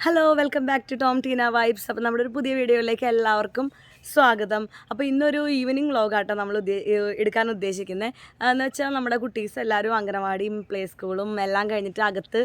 Hello welcome back to Tom Teena vibes. അപ്പോൾ നമ്മുടെ ഒരു പുതിയ വീഡിയോയിലേക്ക് എല്ലാവർക്കും സ്വാഗതം. അപ്പോൾ ഇന്നൊരു ഈവനിങ് വ്ളോഗാട്ടോ നമ്മൾ എടുക്കാൻ ഉദ്ദേശിക്കുന്നത്. എന്ന് വെച്ചാൽ നമ്മുടെ കുട്ടീസ് എല്ലാവരും അംഗനവാടിയും പ്ലേ സ്കൂളും എല്ലാം കഴിഞ്ഞിട്ട് അകത്ത്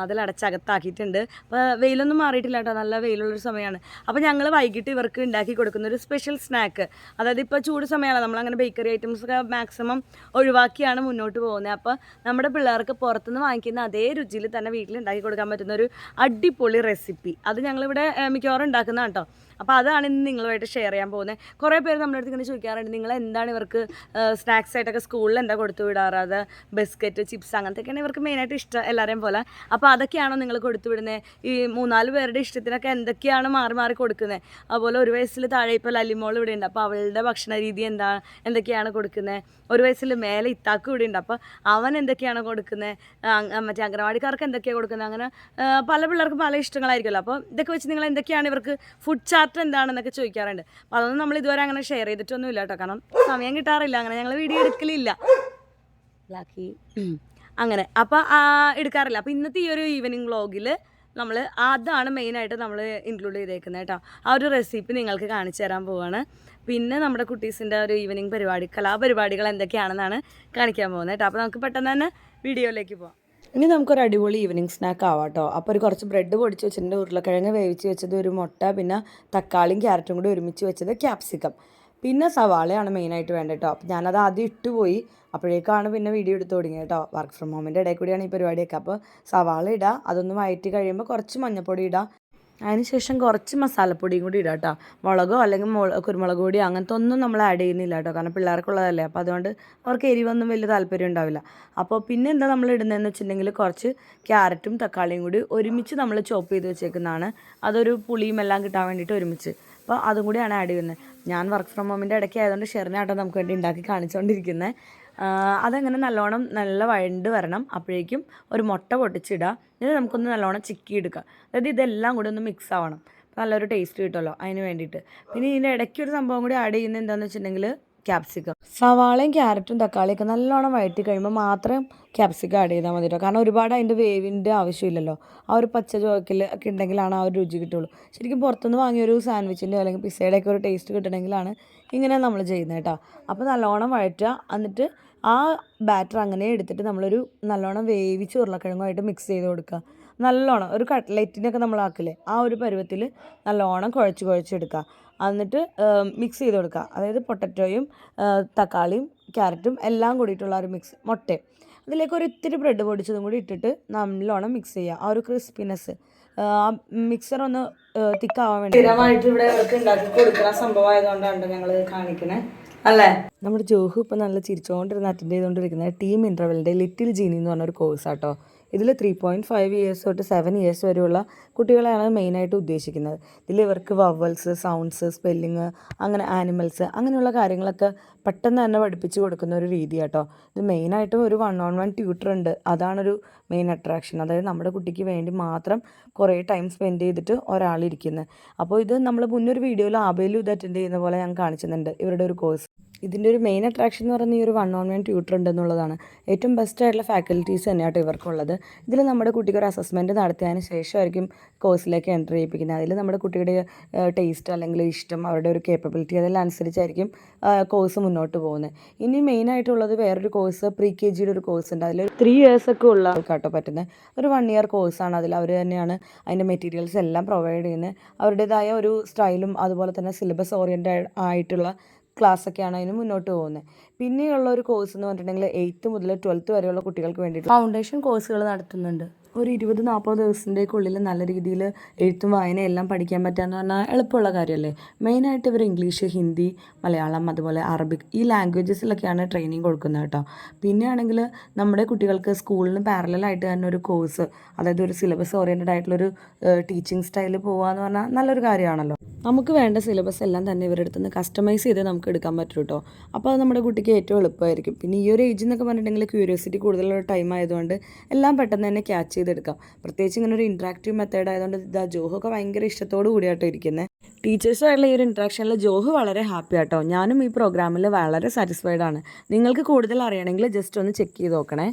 അതിലടച്ചകത്താക്കിയിട്ടുണ്ട്. അപ്പോൾ വെയിലൊന്നും മാറിയിട്ടില്ല കേട്ടോ, നല്ല വെയിലുള്ളൊരു സമയമാണ്. അപ്പോൾ ഞങ്ങൾ വൈകിട്ട് ഇവർക്ക് ഉണ്ടാക്കി കൊടുക്കുന്ന ഒരു സ്പെഷ്യൽ സ്നാക്ക്, അതായത് ഇപ്പോൾ ചൂട് സമയമാണ്, നമ്മളങ്ങനെ ബേക്കറി ഐറ്റംസൊക്കെ മാക്സിമം ഒഴിവാക്കിയാണ് മുന്നോട്ട് പോകുന്നത്. അപ്പോൾ നമ്മുടെ പിള്ളേർക്ക് പുറത്തുനിന്ന് വാങ്ങിക്കുന്ന അതേ രുചിയിൽ തന്നെ വീട്ടിൽ ഉണ്ടാക്കി കൊടുക്കാൻ പറ്റുന്ന ഒരു അടിപൊളി റെസിപ്പി അത് ഞങ്ങളിവിടെ മിക്കവാറും ഉണ്ടാക്കുന്നതാണ് കേട്ടോ. അപ്പോൾ അതാണ് ഇന്ന് നിങ്ങളുമായിട്ട് ഷെയർ ചെയ്യാൻ പോകുന്നത്. കുറേ പേര് നമ്മുടെ അടുത്ത് ഇങ്ങനെ ചോദിക്കാറുണ്ട്, നിങ്ങൾ എന്താണ് ഇവർക്ക് സ്നാക്സ് ആയിട്ടൊക്കെ സ്കൂളിൽ എന്താ കൊടുത്തു വിടാറ്, അത് ബിസ്ക്കറ്റ് ചിപ്സ് അങ്ങനത്തെയൊക്കെയാണ് ഇവർക്ക് മെയിനായിട്ട് ഇഷ്ടം എല്ലാവരെയും പോലെ. അപ്പോൾ അതൊക്കെയാണോ നിങ്ങൾ കൊടുത്തു വിടുന്നത്? ഈ 3-4 പേരുടെ ഇഷ്ടത്തിനൊക്കെ എന്തൊക്കെയാണ് മാറി മാറി കൊടുക്കുന്നത്? അതുപോലെ 1 വയസ്സിൽ താഴെ ഇപ്പോൾ ലല്ലിമോൾ ഇവിടെ ഉണ്ട്, അപ്പോൾ അവളുടെ ഭക്ഷണ രീതി എന്തൊക്കെയാണ് കൊടുക്കുന്നത്? 1 വയസ്സിൽ മേലെ ഇത്താക്ക് ഇവിടെ ഉണ്ട്, അപ്പോൾ അവൻ എന്തൊക്കെയാണ് കൊടുക്കുന്നത്? മറ്റേ അംഗനവാടിക്കാർക്ക് എന്തൊക്കെയാണ് കൊടുക്കുന്നത്? അങ്ങനെ പല പിള്ളേർക്കും പല ഇഷ്ടങ്ങളായിരിക്കുമല്ലോ. അപ്പോൾ ഇതൊക്കെ വെച്ച് നിങ്ങൾ എന്തൊക്കെയാണ് ഇവർക്ക് ഫുഡ് ചാർട്ട് എന്താണെന്നൊക്കെ ചോദിക്കാറുണ്ട്. അപ്പോൾ അതൊന്നും നമ്മൾ ഇതുവരെ അങ്ങനെ ഷെയർ ചെയ്തിട്ടൊന്നുമില്ല കേട്ടോ, കാരണം സമയം കിട്ടാറില്ല, അങ്ങനെ ഞങ്ങൾ വീഡിയോ എടുക്കലില്ല അങ്ങനെ. അപ്പോൾ എടുക്കാറില്ല. അപ്പോൾ ഇന്നത്തെ ഈ ഒരു ഈവനിങ് വ്ളോഗിൽ നമ്മൾ അതാണ് മെയിനായിട്ട് നമ്മൾ ഇൻക്ലൂഡ് ചെയ്തേക്കുന്നത് കേട്ടോ. ആ ഒരു റെസിപ്പി നിങ്ങൾക്ക് കാണിച്ചു തരാൻ പോവുകയാണ്. പിന്നെ നമ്മുടെ കുട്ടീസിൻ്റെ ഒരു ഈവനിങ് പരിപാടി, കലാപരിപാടികൾ എന്തൊക്കെയാണെന്നാണ് കാണിക്കാൻ പോകുന്നത് കേട്ടോ. അപ്പോൾ നമുക്ക് പെട്ടെന്ന് തന്നെ വീഡിയോയിലേക്ക് പോകാം. ഇനി നമുക്കൊരു അടിപൊളി ഈവനിങ് സ്നാക്ക് ആവാം കേട്ടോ. അപ്പോൾ ഒരു കുറച്ച് ബ്രെഡ് പൊടിച്ച് വെച്ചിട്ടുണ്ട്, ഉരുളക്കിഴങ്ങ് വേവിച്ച് വെച്ചത്, ഒരു മുട്ട, പിന്നെ തക്കാളിയും ക്യാരറ്റും കൂടി ഒരുമിച്ച് വെച്ചത്, ക്യാപ്സിക്കം, പിന്നെ സവാളയാണ് മെയിനായിട്ട് വേണ്ടത് കേട്ടോ. അപ്പോൾ ഞാനത് ആദ്യം ഇട്ടുപോയി, അപ്പോഴേക്കാണ് പിന്നെ വീഡിയോ എടുത്ത് തുടങ്ങിയത് കേട്ടോ. വർക്ക് ഫ്രം ഹോമിൻ്റെ ഇടയിൽ കൂടിയാണ് ഈ പരിപാടിയൊക്കെ. അപ്പോൾ സവാള ഇടുക, അതൊന്ന് വഴറ്റി കഴിയുമ്പോൾ കുറച്ച് മഞ്ഞൾപ്പൊടി ഇടുക, അതിനുശേഷം കുറച്ച് മസാലപ്പൊടിയും കൂടി ഇടാം കേട്ടോ. മുളകോ അല്ലെങ്കിൽ കുരുമുളക് പൊടിയോ അങ്ങനത്തെ ഒന്നും നമ്മൾ ആഡ് ചെയ്യുന്നില്ല കേട്ടോ, കാരണം പിള്ളേർക്കുള്ളതല്ലേ. അപ്പോൾ അതുകൊണ്ട് അവർക്ക് എരിവൊന്നും വലിയ താല്പര്യം ഉണ്ടാവില്ല. അപ്പോൾ പിന്നെ എന്താ നമ്മൾ ഇടുന്നതെന്ന് വെച്ചിട്ടുണ്ടെങ്കിൽ കുറച്ച് ക്യാരറ്റും തക്കാളിയും കൂടി ഒരുമിച്ച് നമ്മൾ ചോപ്പ് ചെയ്ത് വെച്ചേക്കുന്നതാണ്. അതൊരു പുളിയും എല്ലാം കിട്ടാൻ വേണ്ടിയിട്ട് ഒരുമിച്ച്, അപ്പോൾ അതും കൂടിയാണ് ആഡ് ചെയ്യുന്നത്. ഞാൻ വർക്ക് ഫ്രം ഹോമിൻ്റെ ഇടയ്ക്ക് ആയതുകൊണ്ട് ഷെറിനാട്ടോ നമുക്ക് വേണ്ടി ഉണ്ടാക്കി കാണിച്ചുകൊണ്ടിരിക്കുന്നത്. അതങ്ങനെ നല്ലോണം നല്ല വഴണ്ട് വരണം. അപ്പോഴേക്കും ഒരു മുട്ട പൊട്ടിച്ചിടുക, ഇത് നമുക്കൊന്ന് നല്ലോണം ചിക്കി എടുക്കുക. അതായത് ഇതെല്ലാം കൂടി ഒന്ന് മിക്സ് ആവണം, നല്ലൊരു ടേസ്റ്റ് കിട്ടുമല്ലോ അതിന് വേണ്ടിയിട്ട്. പിന്നെ ഇതിൻ്റെ ഇടയ്ക്ക് ഒരു സംഭവം കൂടി ആഡ് ചെയ്യുന്നത് എന്താണെന്ന് വെച്ചിട്ടുണ്ടെങ്കിൽ ക്യാപ്സിക്കം. സവാളയും ക്യാരറ്റും തക്കാളിയൊക്കെ നല്ലോണം വഴറ്റി കഴിയുമ്പോൾ മാത്രം ക്യാപ്സിക്കം ആഡ് ചെയ്താൽ മതി കേട്ടോ, കാരണം ഒരുപാട് അതിൻ്റെ വേവിൻ്റെ ആവശ്യമില്ലല്ലോ. ആ ഒരു പച്ച ചോക്കിൽ ഒക്കെ ഉണ്ടെങ്കിലാണ് ആ ഒരു രുചി കിട്ടുള്ളൂ. ശരിക്കും പുറത്തുനിന്ന് വാങ്ങിയൊരു സാൻഡ്വിച്ചിൻ്റെയോ അല്ലെങ്കിൽ പിസ്സയുടെയൊക്കെ ഒരു ടേസ്റ്റ് കിട്ടണമെങ്കിലാണ് ഇങ്ങനെ നമ്മൾ ചെയ്യുന്നത് കേട്ടോ. അപ്പോൾ നല്ലോണം വഴറ്റുക, എന്നിട്ട് ആ ബാറ്റർ അങ്ങനെ എടുത്തിട്ട് നമ്മളൊരു നല്ലോണം വേവിച്ച് ഉരുളക്കിഴങ്ങുമായിട്ട് മിക്സ് ചെയ്ത് കൊടുക്കുക. നല്ലോണം ഒരു കട്ട്ലറ്റിനൊക്കെ നമ്മളാക്കില്ലേ, ആ ഒരു പരുവത്തിൽ നല്ലോണം കുഴച്ചെടുക്കുക. എന്നിട്ട് മിക്സ് ചെയ്ത് കൊടുക്കുക. അതായത് പൊട്ടറ്റോയും തക്കാളിയും ക്യാരറ്റും എല്ലാം കൂടിയിട്ടുള്ള ഒരു മിക്സ്, മുട്ടയും അതിലേക്ക് ഒരു ഇത്തിരി ബ്രെഡ് പൊടിച്ചതും കൂടി ഇട്ടിട്ട് നല്ലോണം മിക്സ് ചെയ്യുക. ആ ഒരു ക്രിസ്പിനെസ്, മിക്സർ ഒന്ന് തിക്കാവാൻ വേണ്ടി സ്ഥിരമായിട്ട് ഇവിടെ അവർക്ക് ഉണ്ടാക്കി കൊടുക്കുന്ന സംഭവമായതുകൊണ്ടാണ് ഞങ്ങൾ കാണിക്കണേ അല്ലേ. നമ്മുടെ ജോഹു ഇപ്പോൾ നല്ല ചിരിച്ചുകൊണ്ടിരുന്ന് അറ്റൻഡ് ചെയ്തുകൊണ്ടിരിക്കുന്നത് ടീം ഇൻ്റർവെല്ലിൻ്റെ ലിറ്റിൽ ജീനി എന്ന് പറഞ്ഞൊരു കോഴ്സാട്ടോ. ഇതിൽ 3.5 ഇയേഴ്സ് തൊട്ട് 7 ഇയേഴ്സ് വരെയുള്ള കുട്ടികളെയാണ് മെയിനായിട്ട് ഉദ്ദേശിക്കുന്നത്. ഇതിൽ ഇവർക്ക് വവൽസ്, സൗണ്ട്സ്, സ്പെല്ലിങ്, അങ്ങനെ ആനിമൽസ്, അങ്ങനെയുള്ള കാര്യങ്ങളൊക്കെ പെട്ടെന്ന് തന്നെ പഠിപ്പിച്ച് കൊടുക്കുന്ന ഒരു രീതി കേട്ടോ. ഇത് മെയിനായിട്ടും ഒരു 1-on-1 ട്യൂട്ടർ ഉണ്ട്, അതാണൊരു മെയിൻ അട്രാക്ഷൻ. അതായത് നമ്മുടെ കുട്ടിക്ക് വേണ്ടി മാത്രം കുറേ ടൈം സ്പെൻഡ് ചെയ്തിട്ട് ഒരാളിരിക്കുന്നത്. അപ്പോൾ ഇത് നമ്മൾ മുന്നൊരു വീഡിയോയിൽ ആബേലും ഇത് അറ്റൻഡ് ചെയ്യുന്ന പോലെ ഞാൻ കാണിച്ചിട്ടുണ്ട് ഇവരുടെ ഒരു കോഴ്സ്. ഇതിൻ്റെ ഒരു മെയിൻ അട്രാക്ഷൻ എന്ന് പറയുന്നത് ഈ ഒരു 1-on-1 ട്യൂട്ടർ ഉണ്ടെന്നുള്ളതാണ്. ഏറ്റവും ബെസ്റ്റായിട്ടുള്ള ഫാക്കൽറ്റീസ് തന്നെയാട്ടോ ഇവർക്കുള്ളത്. ഇതിൽ നമ്മുടെ കുട്ടിക്ക് ഒരു അസസ്മെൻറ്റ് നടത്തിയതിന് ശേഷമായിരിക്കും കോഴ്സിലേക്ക് എൻ്റർ ചെയ്യിപ്പിക്കുന്നത്. അതിൽ നമ്മുടെ കുട്ടിയുടെ ടേസ്റ്റ് അല്ലെങ്കിൽ ഇഷ്ടം, അവരുടെ ഒരു കേപ്പബിലിറ്റി, അതെല്ലാം അനുസരിച്ചായിരിക്കും കോഴ്സ് മുന്നോട്ട് പോകുന്നത്. ഇനി മെയിനായിട്ടുള്ളത് വേറൊരു കോഴ്സ്, പ്രീ കെ ജിയുടെ ഒരു കോഴ്സ് ഉണ്ട്. അതിൽ 3 ഇയേഴ്സൊക്കെ ഉള്ള ആൾക്കാട്ടോ പറ്റുന്നത്. ഒരു 1 ഇയർ കോഴ്സാണ്. അതിൽ അവർ തന്നെയാണ് അതിൻ്റെ മെറ്റീരിയൽസ് എല്ലാം പ്രൊവൈഡ് ചെയ്യുന്നത്. അവരുടേതായ ഒരു സ്റ്റൈലും അതുപോലെ തന്നെ സിലബസ് ഓറിയൻറ്റഡ് ആയിട്ടുള്ള ക്ലാസ്സൊക്കെയാണ് അതിന് മുന്നോട്ട് പോകുന്നത്. പിന്നെയുള്ള ഒരു കോഴ്സ് എന്ന് പറഞ്ഞിട്ടുണ്ടെങ്കിൽ 8th മുതൽ 12th വരെയുള്ള കുട്ടികൾക്ക് വേണ്ടിയിട്ട് ഫൗണ്ടേഷൻ കോഴ്സുകൾ നടത്തുന്നുണ്ട്. ഒരു 20-40 ദിവസത്തിൻ്റെക്കുള്ളിൽ നല്ല രീതിയിൽ എഴുത്തും വായനയും എല്ലാം പഠിക്കാൻ പറ്റുകയെന്ന് പറഞ്ഞാൽ എളുപ്പമുള്ള കാര്യമല്ലേ. മെയിനായിട്ട് ഇവർ ഇംഗ്ലീഷ്, ഹിന്ദി, മലയാളം, അതുപോലെ അറബിക്, ഈ ലാംഗ്വേജസിലൊക്കെയാണ് ട്രെയിനിങ് കൊടുക്കുന്നത് കേട്ടോ. പിന്നെ ആണെങ്കിൽ നമ്മുടെ കുട്ടികൾക്ക് സ്കൂളിന് പാരലായിട്ട് തന്നെ ഒരു കോഴ്സ്, അതായത് ഒരു സിലബസ് ഓറിയൻറ്റഡ് ആയിട്ടുള്ളൊരു ടീച്ചിങ് സ്റ്റൈൽ പോകുക എന്ന് പറഞ്ഞാൽ നല്ലൊരു കാര്യമാണല്ലോ. നമുക്ക് വേണ്ട സിലബസ് എല്ലാം തന്നെ ഇവരുടെ അടുത്ത് നിന്ന് കസ്റ്റമൈസ് ചെയ്ത് നമുക്ക് എടുക്കാൻ പറ്റും കേട്ടോ. അപ്പോൾ അത് നമ്മുടെ കുട്ടിക്ക് ഏറ്റവും എളുപ്പമായിരിക്കും. പിന്നെ ഈ ഒരു ഏജ് എന്നൊക്കെ പറഞ്ഞിട്ടുണ്ടെങ്കിൽ ക്യൂരിയോസിറ്റി കൂടുതലുള്ള ടൈം ആയതുകൊണ്ട് എല്ലാം പെട്ടെന്ന് തന്നെ ക്യാച്ച് ചെയ്തെടുക്കാം. പ്രത്യേകിച്ച് ഇങ്ങനെ ഒരു ഇൻട്രാക്റ്റീവ് മെത്തേഡ് ആയതുകൊണ്ട് ഇതാ ജോഹൊക്കെ ഭയങ്കര ഇഷ്ടത്തോടു കൂടിയാട്ടോ ഇരിക്കുന്നത്. ടീച്ചേഴ്സുമായിട്ടുള്ള ഈ ഒരു ഇൻട്രാക്ഷനിൽ ജോഹു വളരെ ഹാപ്പി ആട്ടോ. ഞാനും ഈ പ്രോഗ്രാമിൽ വളരെ സാറ്റിസ്ഫൈഡ് ആണ്. നിങ്ങൾക്ക് കൂടുതൽ അറിയണമെങ്കിൽ ജസ്റ്റ് ഒന്ന് ചെക്ക് ചെയ്ത് നോക്കണേ.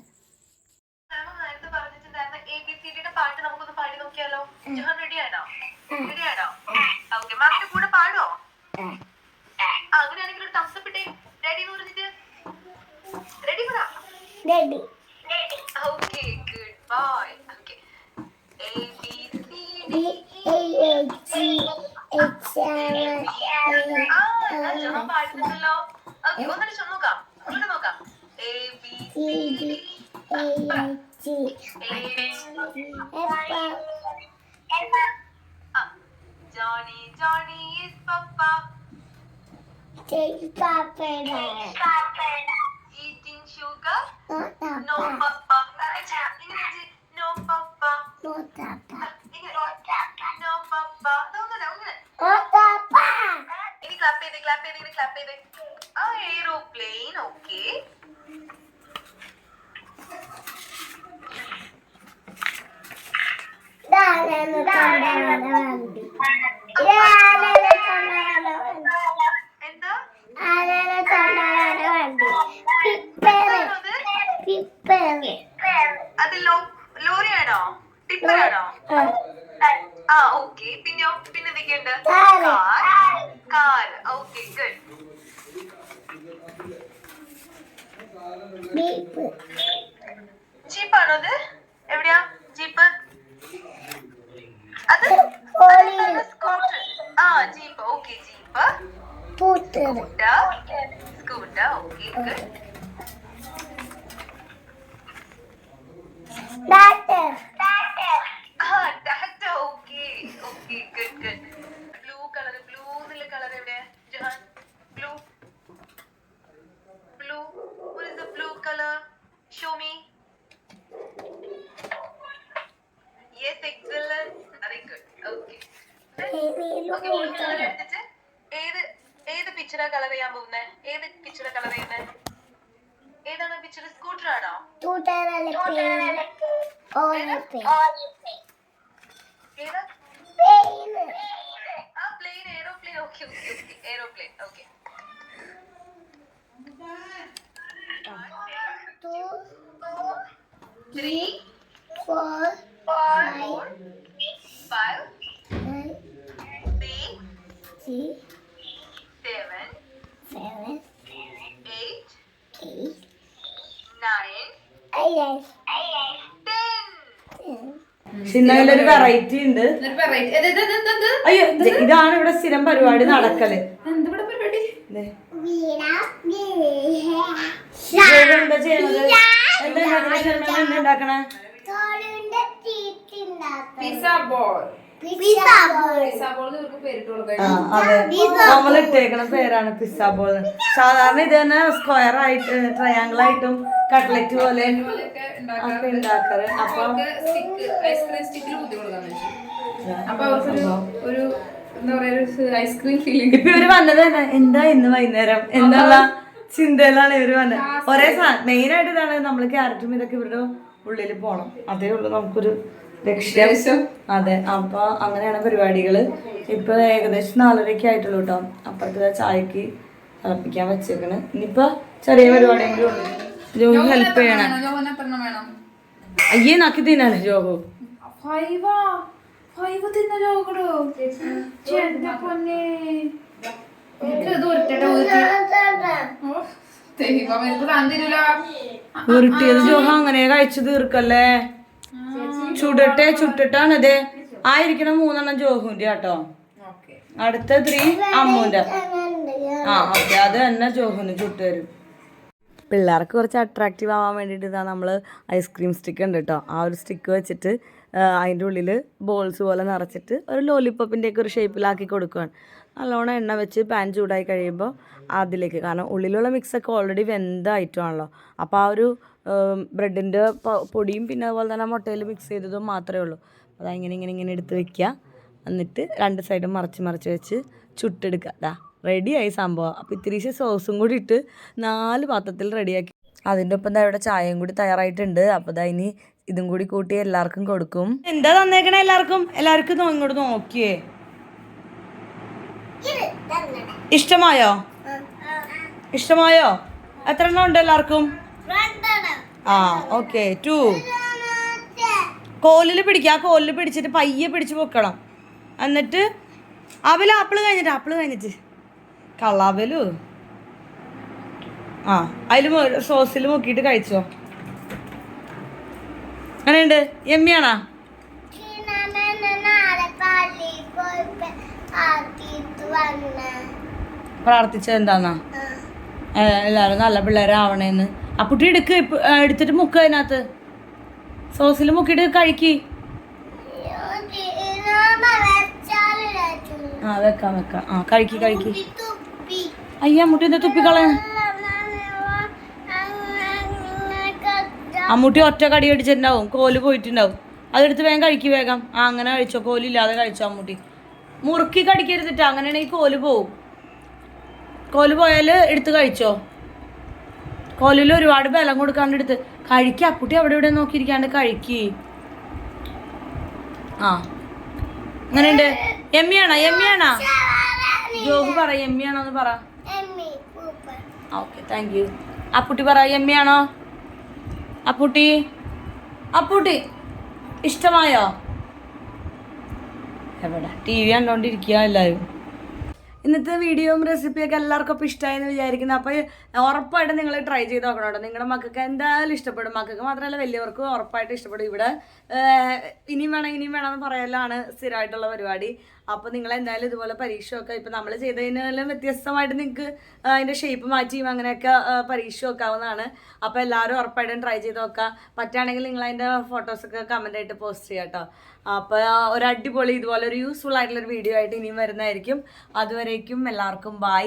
ജോഹൻ റെഡിയാണോ? ഓക്കെ, മാമിന്റെ കൂടെ പാടോ? അങ്ങനെയാണെങ്കിൽ ഒരു തംസ് അപ്പ് ഇട്ടേ. റെഡി എന്ന് പറഞ്ഞിട്ട് റെഡി പറ. Okay, good boy. Okay, A B C D Johan പാടുന്നുണ്ടല്ലോ. ഓക്കെ, ഒന്നിട്ട് നോക്കാം. A B C D Johnny is Papa. Eating sugar? No Papa. No Papa. No Papa. Ini clap ചെയ്തേ. Aeroplane, okay. എന്താ? അത് ലോറിയാണോ? ടിപ്പറാണോ? Okay. പിന്നെ എന്തൊക്കെയുണ്ട്? Car. Okay, good. ജീപ്പാണോ അത്? എവിടെയാ ജീപ്പ്? അത് scooter. Jeep. Okay, jeep. Scooter. Okay, good. ടാറ്റ. Okay, good. Blue colour എവിടെയാ Jahan? Blue. What is the blue color? Show me. Yes, excellent. Very good. Okay. blue color എടുത്തിട്ട് ഏത് പിക്ചറാ colour ചെയ്യാൻ പോകുന്നേ? ഏത് പിക്ചറാ കളർ ചെയ്യുന്നേ? ഏതാണ് പിക്ചർ? സ്കൂട്ടർ ആണോ? ഏതാ? Plane. Aeroplane. Okay, aeroplane. Okay. 2 3 4 5 6 7 8 9 10. ഒരു വെറൈറ്റി ഉണ്ട്. അയ്യോ, ഇതാണ് ഇവിടെ സ്ഥിരം പരിപാടി നടക്കല്. എന്താ ചെയ്യണത്? എന്താ ഉണ്ടാക്കണേ? അതെ, നമ്മൾ ഇട്ടേക്കണ പേരാണ് പിസ്സ ബോൾ. സാധാരണ ഇത് തന്നെ സ്ക്വയർ ആയിട്ട്, ട്രയാങ്കിൾ ആയിട്ടും കട്ട്ലറ്റ് പോലെ ഒക്കെ ഉണ്ടാക്കാറ്. ഇപ്പൊ ഇവര് വന്നത് തന്നെ എന്താ ഇന്ന് വൈകുന്നേരം എന്നുള്ള ചിന്തയിലാണ് ഇവര് വന്നത്. ഒരേ സാധനം മെയിൻ ആയിട്ട് ഇതാണ്, നമ്മള് ക്യാരറ്റും ഇതൊക്കെ ഇവരുടെ ഉള്ളിൽ പോണം. അതേ ഉള്ളൂ നമുക്കൊരു ലക്ഷ്യം. അതെ, അപ്പൊ അങ്ങനെയാണ് പരിപാടികള്. ഇപ്പൊ ഏകദേശം 4:30 ആയിട്ടുള്ളൂ കേട്ടോ. അപ്പുറത്ത് ചായക്ക് തിളപ്പിക്കാൻ വെച്ചേക്കണ്. ഇനിയിപ്പൊ ചെറിയ പരിപാടിയെങ്കിലും ജോഹു ഹെൽപ്പ് ചെയ്യണം. അയ്യേ നാക്കി തിന്നാണ് ജോഹു. ഉരുട്ടിയത് ജോഹ അങ്ങനെ കഴിച്ചു തീർക്കല്ലേ. ചുട്ടിട്ടാണ് ഇത് ആയിരിക്കണം. 3 ജോഹുന്റെ കേട്ടോ. അടുത്ത 3 അമ്മുന്റെ. ഓക്കെ, അത് തന്നെ ജോഹുന് ചുട്ട് തരും. പിള്ളേർക്ക് കുറച്ച് അട്രാക്റ്റീവ് ആവാൻ വേണ്ടിയിട്ട് ഇതാ നമ്മൾ ഐസ്ക്രീം സ്റ്റിക്ക് ഉണ്ട് കേട്ടോ. ആ ഒരു സ്റ്റിക്ക് വെച്ചിട്ട് അതിൻ്റെ ഉള്ളിൽ ബോൾസ് പോലെ നിറച്ചിട്ട് ഒരു ലോലിപ്പോപ്പിൻ്റെയൊക്കെ ഒരു ഷേപ്പിലാക്കി കൊടുക്കുകയാണ്. നല്ലോണം എണ്ണ വെച്ച് പാൻ ചൂടായി കഴിയുമ്പോൾ അതിലേക്ക്, കാരണം ഉള്ളിലുള്ള മിക്സൊക്കെ ഓൾറെഡി വെന്ത ഐറ്റമാണല്ലോ, അപ്പോൾ ആ ഒരു ബ്രെഡിൻ്റെ പൊടിയും പിന്നെ അതുപോലെ തന്നെ മുട്ടയിൽ മിക്സ് ചെയ്തതും മാത്രമേ ഉള്ളൂ. അത് ഇങ്ങനെ എടുത്ത് വെക്കുക. എന്നിട്ട് 2 സൈഡും മറിച്ച് വെച്ച് ചുട്ടെടുക്കുക. അതാ റെഡിയായി സംഭവം. അപ്പോൾ ഇത്തിരി സോസും കൂടി ഇട്ട് 4 പാത്രത്തിൽ റെഡിയാക്കി. അതിൻ്റെ ഒപ്പം ദാ ഇവിടെ ചായയും കൂടി തയ്യാറായിട്ടുണ്ട്. അപ്പോൾ ദാ ഇനി ഇതും കൂടി കൂട്ടി എല്ലാവർക്കും കൊടുക്കും. എന്താ തന്നേക്കണേ? എല്ലാവർക്കും ഇങ്ങോട്ട് നോക്കിയേ. ഇഷ്ടമായോ? എത്ര എണ്ണം ഉണ്ട് എല്ലാവർക്കും? ഓക്കെ, 2 കോലിൽ പിടിക്കുക, ആ കോലിൽ പിടിച്ചിട്ട് പയ്യെ പിടിച്ച് പൊക്കണം. എന്നിട്ട് ആപ്പിള് കഴിഞ്ഞിട്ട് കള്ളാവലു ആ അതിൽ സോസിൽ മുക്കിയിട്ട് കഴിച്ചോ. അങ്ങനെയുണ്ട്? യമ്മിയാണോ? പ്രാർത്ഥിച്ചത് എന്താന്നാ? എല്ലാവരും നല്ല പിള്ളേരാവണേന്ന്. അപ്പുട്ടി എടുത്തിട്ട് മുക്ക അതിനകത്ത് സോസിൽ മുക്കിയിട്ട് കഴിക്ക്. വെക്കാം. കഴിക്ക്. അയ്യ അമ്മൂട്ടി എന്താ തുപ്പിക്കളെ? അമ്മൂട്ടി ഒറ്റ കടി അടിച്ചിട്ടുണ്ടാവും, കോല് പോയിട്ടുണ്ടാവും. അതെടുത്ത് വേഗം കഴിക്ക് വേഗം. അങ്ങനെ കഴിച്ചോ, കോലില്ലാതെ കഴിച്ചോ അമ്മൂട്ടി. മുറുക്കി കടിക്കരുതിട്ടോ, അങ്ങനെയാണെങ്കിൽ കോല് പോവും. കോല് പോയാൽ എടുത്ത് കഴിച്ചോ. കോലിൽ ഒരുപാട് ബലം കൊടുക്കാണ്ട് എടുത്ത് കഴിക്കുക. അപ്പുട്ടി അവിടെ ഇവിടെ നോക്കിയിരിക്കാണ്ട് കഴിക്ക്. അങ്ങനെയുണ്ട്? യമ്മിയാണോ? ജോബ് പറ, യമ്മിയാണോന്ന് പറ. Okay, thank you. അപ്പുട്ടി പറ, യമ്മിയാണോ? അപ്പുട്ടി ഇഷ്ടമായോ? എവിടെ TV കണ്ടോണ്ടിരിക്കുക എല്ലാവരും. ഇന്നത്തെ വീഡിയോയും റെസിപ്പിയൊക്കെ എല്ലാവർക്കും ഇപ്പോൾ ഇഷ്ടമായെന്ന് വിചാരിക്കുന്നു. അപ്പോൾ ഉറപ്പായിട്ട് നിങ്ങൾ ട്രൈ ചെയ്ത് നോക്കണം കേട്ടോ. നിങ്ങളുടെ മക്കൾക്ക് എന്തായാലും ഇഷ്ടപ്പെടും. മക്കൾക്ക് മാത്രമല്ല വലിയവർക്കും ഉറപ്പായിട്ട് ഇഷ്ടപ്പെടും. ഇവിടെ ഇനിയും വേണമെന്ന് പറയലാണ് സ്ഥിരമായിട്ടുള്ള പരിപാടി. അപ്പോൾ നിങ്ങൾ എന്തായാലും ഇതുപോലെ പരീക്ഷയൊക്കെ ഇപ്പം നമ്മൾ ചെയ്തതിനെല്ലാം വ്യത്യസ്തമായിട്ട് നിങ്ങൾക്ക് അതിൻ്റെ ഷേപ്പ് മാറ്റിയും അങ്ങനെയൊക്കെ പരീക്ഷ വെക്കാവുന്നതാണ്. അപ്പോൾ എല്ലാവരും ഉറപ്പായിട്ടും ട്രൈ ചെയ്ത് നോക്കുക. പറ്റുകയാണെങ്കിൽ നിങ്ങൾ അതിൻ്റെ ഫോട്ടോസൊക്കെ കമൻ്റായിട്ട് പോസ്റ്റ് ചെയ്യാം കേട്ടോ. അപ്പോൾ ഒരു അടിപൊളി ഇതുപോലെ ഒരു യൂസ്ഫുൾ ആയിട്ടുള്ളൊരു വീഡിയോ ആയിട്ട് ഇനിയും വരുന്നതായിരിക്കും. അതുവരേക്കും എല്ലാവർക്കും ബൈ.